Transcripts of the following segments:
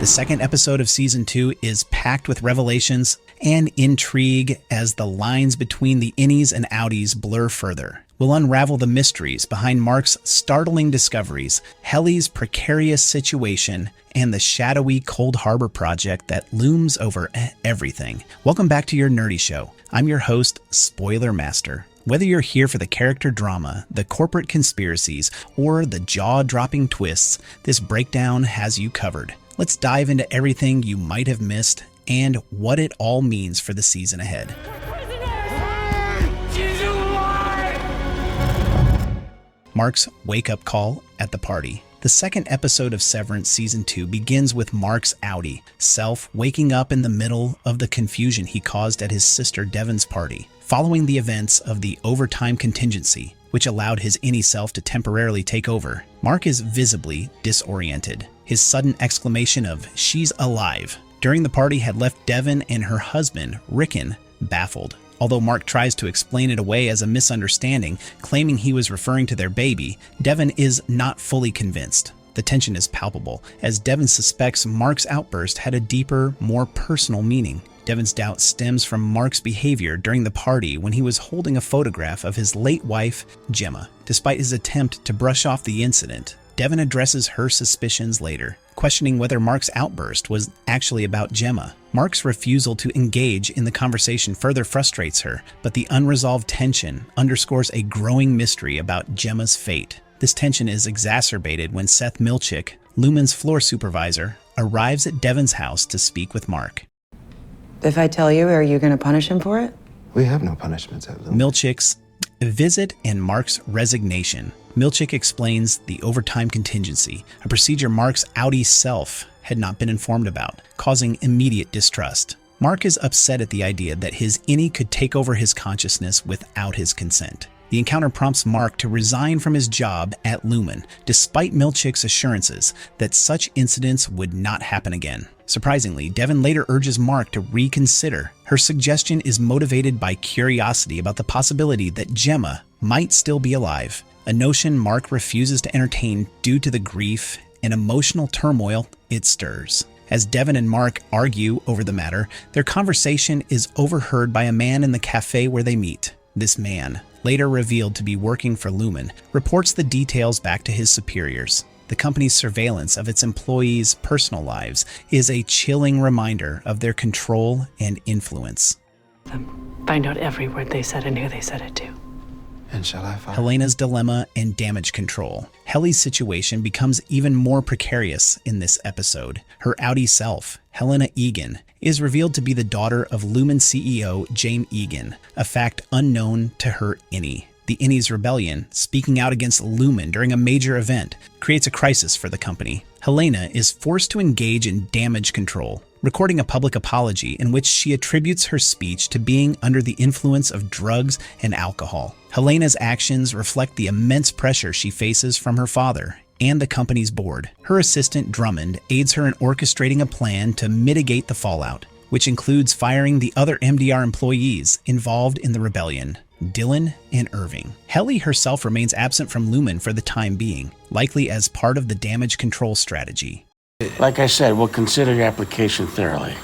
The second episode of Season 2 is packed with revelations and intrigue as the lines between the Innies and Outies blur further. We'll unravel the mysteries behind Mark's startling discoveries, Helly's precarious situation, and the shadowy Cold Harbor project that looms over everything. Welcome back to your nerdy show. I'm your host, Spoiler Master. Whether you're here for the character drama, the corporate conspiracies, or the jaw-dropping twists, this breakdown has you covered. Let's dive into everything you might have missed and what it all means for the season ahead. Mark's wake-up call at the party. The second episode of Severance Season 2 begins with Mark's outie self waking up in the middle of the confusion he caused at his sister Devon's party, following the events of the overtime contingency, which allowed his Innie self to temporarily take over. Mark is visibly disoriented. His sudden exclamation of, "She's alive," during the party had left Devon and her husband, Rickon, baffled. Although Mark tries to explain it away as a misunderstanding, claiming he was referring to their baby, Devon is not fully convinced. The tension is palpable, as Devon suspects Mark's outburst had a deeper, more personal meaning. Devon's doubt stems from Mark's behavior during the party when he was holding a photograph of his late wife, Gemma. Despite his attempt to brush off the incident, Devon addresses her suspicions later, questioning whether Mark's outburst was actually about Gemma. Mark's refusal to engage in the conversation further frustrates her, but the unresolved tension underscores a growing mystery about Gemma's fate. This tension is exacerbated when Seth Milchick, Lumon's floor supervisor, arrives at Devon's house to speak with Mark. If I tell you, are you going to punish him for it? We have no punishments at Lumon. Milchick's visit and Mark's resignation. Milchick explains the overtime contingency, a procedure Mark's outie self had not been informed about, causing immediate distrust. Mark is upset at the idea that his Innie could take over his consciousness without his consent. The encounter prompts Mark to resign from his job at Lumon, despite Milchick's assurances that such incidents would not happen again. Surprisingly, Devon later urges Mark to reconsider. Her suggestion is motivated by curiosity about the possibility that Gemma might still be alive, a notion Mark refuses to entertain due to the grief and emotional turmoil it stirs. As Devon and Mark argue over the matter, their conversation is overheard by a man in the cafe where they meet. This man, later revealed to be working for Lumon, reports the details back to his superiors. The company's surveillance of its employees' personal lives is a chilling reminder of their control and influence. Find out every word they said and who they said it to. And shall I follow? Helena's dilemma and damage control. Helly's situation becomes even more precarious in this episode. Her outie self, Helena Egan, is revealed to be the daughter of Lumon CEO James Egan, a fact unknown to her Innie. The Innie's rebellion, speaking out against Lumon during a major event, creates a crisis for the company. Helena is forced to engage in damage control, recording a public apology in which she attributes her speech to being under the influence of drugs and alcohol. Helena's actions reflect the immense pressure she faces from her father and the company's board. Her assistant, Drummond, aids her in orchestrating a plan to mitigate the fallout, which includes firing the other MDR employees involved in the rebellion, Dylan and Irving. Helly herself remains absent from Lumon for the time being, likely as part of the damage control strategy. Like I said, we'll consider your application thoroughly.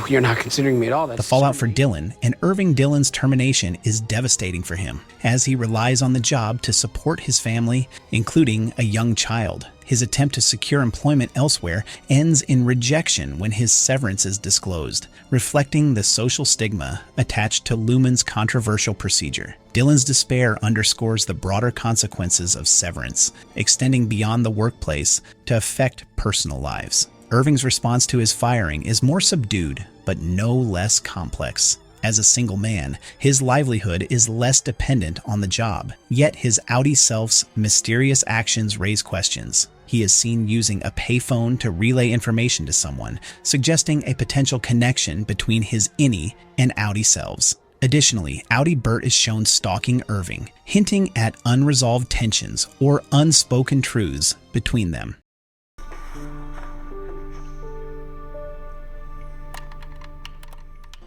You're not considering me at all. The fallout for Dylan and Irving. Dylan's termination is devastating for him, as he relies on the job to support his family, including a young child. His attempt to secure employment elsewhere ends in rejection when his severance is disclosed, reflecting the social stigma attached to Lumon's controversial procedure. Dylan's despair underscores the broader consequences of severance, extending beyond the workplace to affect personal lives. Irving's response to his firing is more subdued, but no less complex. As a single man, his livelihood is less dependent on the job, yet his outie self's mysterious actions raise questions. He is seen using a payphone to relay information to someone, suggesting a potential connection between his Innie and outie selves. Additionally, outie Bert is shown stalking Irving, hinting at unresolved tensions or unspoken truths between them.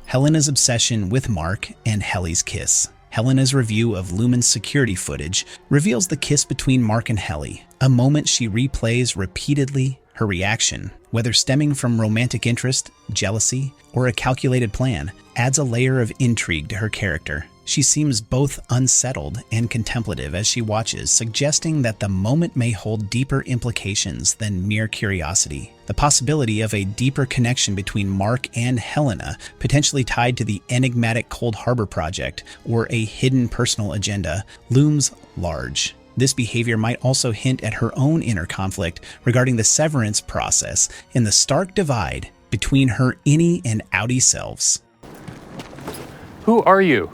Helena's obsession with Mark and Helly's kiss. Helena's review of Lumon's security footage reveals the kiss between Mark and Helly, a moment she replays repeatedly Her reaction, whether stemming from romantic interest, jealousy, or a calculated plan, adds a layer of intrigue to her character. She seems both unsettled and contemplative as she watches, suggesting that the moment may hold deeper implications than mere curiosity. The possibility of a deeper connection between Mark and Helena, potentially tied to the enigmatic Cold Harbor project or a hidden personal agenda, looms large. This behavior might also hint at her own inner conflict regarding the severance process and the stark divide between her Innie and Outie selves. Who are you?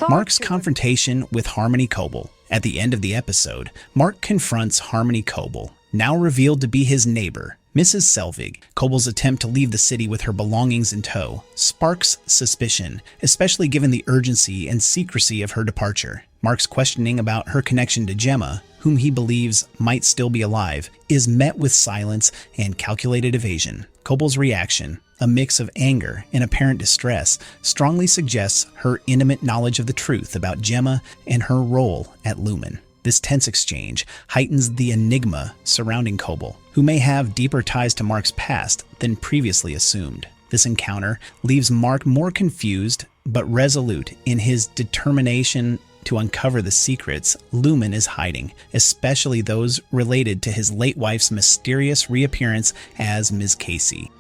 Mark's confrontation with Harmony Cobel. At the end of the episode, Mark confronts Harmony Cobel, now revealed to be his neighbor, Mrs. Selvig. Cobel's attempt to leave the city with her belongings in tow sparks suspicion, especially given the urgency and secrecy of her departure. Mark's questioning about her connection to Gemma, whom he believes might still be alive, is met with silence and calculated evasion. Cobel's reaction, a mix of anger and apparent distress, strongly suggests her intimate knowledge of the truth about Gemma and her role at Lumon. This tense exchange heightens the enigma surrounding Cobel, who may have deeper ties to Mark's past than previously assumed. This encounter leaves Mark more confused but resolute in his determination to uncover the secrets Lumon is hiding, especially those related to his late wife's mysterious reappearance as Ms. Casey.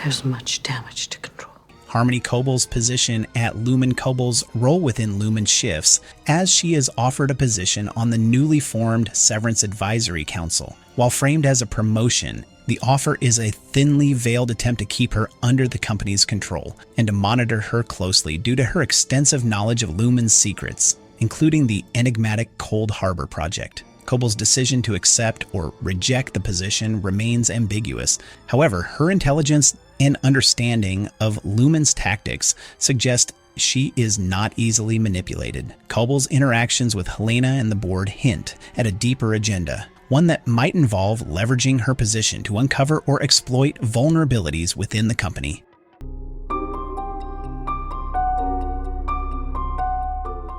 There's much damage to control. Harmony Cobel's position at Lumon Cobel's role within Lumon shifts as she is offered a position on the newly formed Severance Advisory Council. While framed as a promotion, the offer is a thinly veiled attempt to keep her under the company's control and to monitor her closely due to her extensive knowledge of Lumon's secrets, including the enigmatic Cold Harbor project. Cobel's decision to accept or reject the position remains ambiguous. However, her intelligence and understanding of Lumon's tactics suggest she is not easily manipulated. Cobel's interactions with Helena and the board hint at a deeper agenda, one that might involve leveraging her position to uncover or exploit vulnerabilities within the company.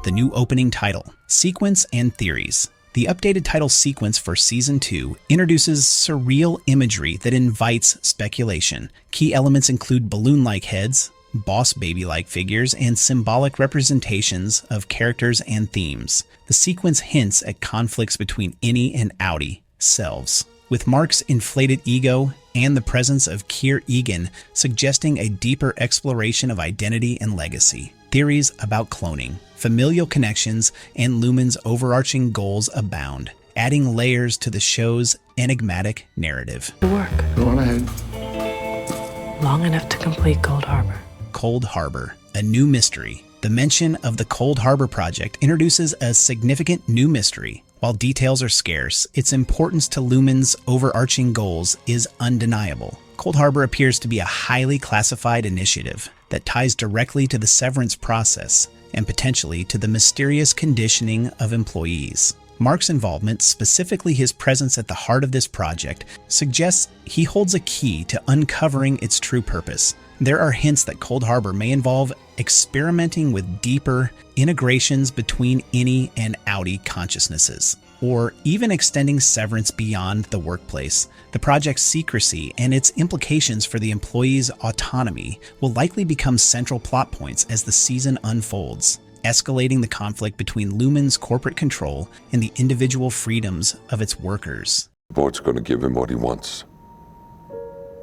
The new opening title, Sequence and Theories. The updated title sequence for Season 2 introduces surreal imagery that invites speculation. Key elements include balloon-like heads, boss baby-like figures, and symbolic representations of characters and themes. The sequence hints at conflicts between Innie and Outie selves, with Mark's inflated ego and the presence of Keir Egan suggesting a deeper exploration of identity and legacy. Theories about cloning, familial connections, and Lumon's overarching goals abound, adding layers to the show's enigmatic narrative. Work. Go on ahead. Long enough to complete Cold Harbor. Cold Harbor, a new mystery. The mention of the Cold Harbor project introduces a significant new mystery. While details are scarce, its importance to Lumon's overarching goals is undeniable. Cold Harbor appears to be a highly classified initiative that ties directly to the severance process and potentially to the mysterious conditioning of employees. Mark's involvement, specifically his presence at the heart of this project, suggests he holds a key to uncovering its true purpose. There are hints that Cold Harbor may involve experimenting with deeper integrations between Innie and Outie consciousnesses, or even extending severance beyond the workplace. The project's secrecy and its implications for the employees' autonomy will likely become central plot points as the season unfolds, escalating the conflict between Lumon's corporate control and the individual freedoms of its workers. The board's going to give him what he wants,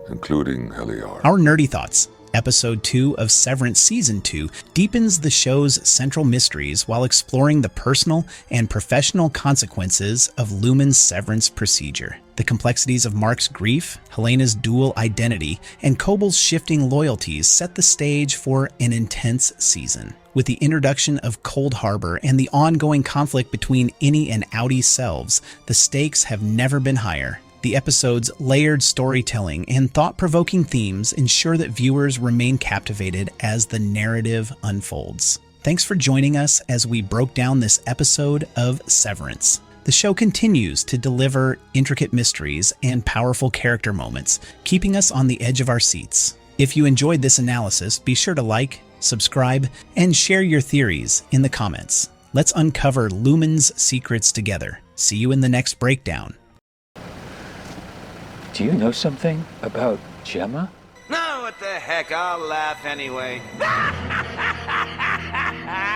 including Helly. Our Nerdy Thoughts. Episode 2 of Severance Season 2 deepens the show's central mysteries while exploring the personal and professional consequences of Lumon's severance procedure. The complexities of Mark's grief, Helena's dual identity, and Cobel's shifting loyalties set the stage for an intense season. With the introduction of Cold Harbor and the ongoing conflict between Innie and Outie selves, the stakes have never been higher. The episode's layered storytelling and thought-provoking themes ensure that viewers remain captivated as the narrative unfolds. Thanks for joining us as we broke down this episode of Severance. The show continues to deliver intricate mysteries and powerful character moments, keeping us on the edge of our seats. If you enjoyed this analysis, be sure to like, subscribe, and share your theories in the comments. Let's uncover Lumon's secrets together. See you in the next breakdown. Do you know something about Gemma? No, what the heck, I'll laugh anyway.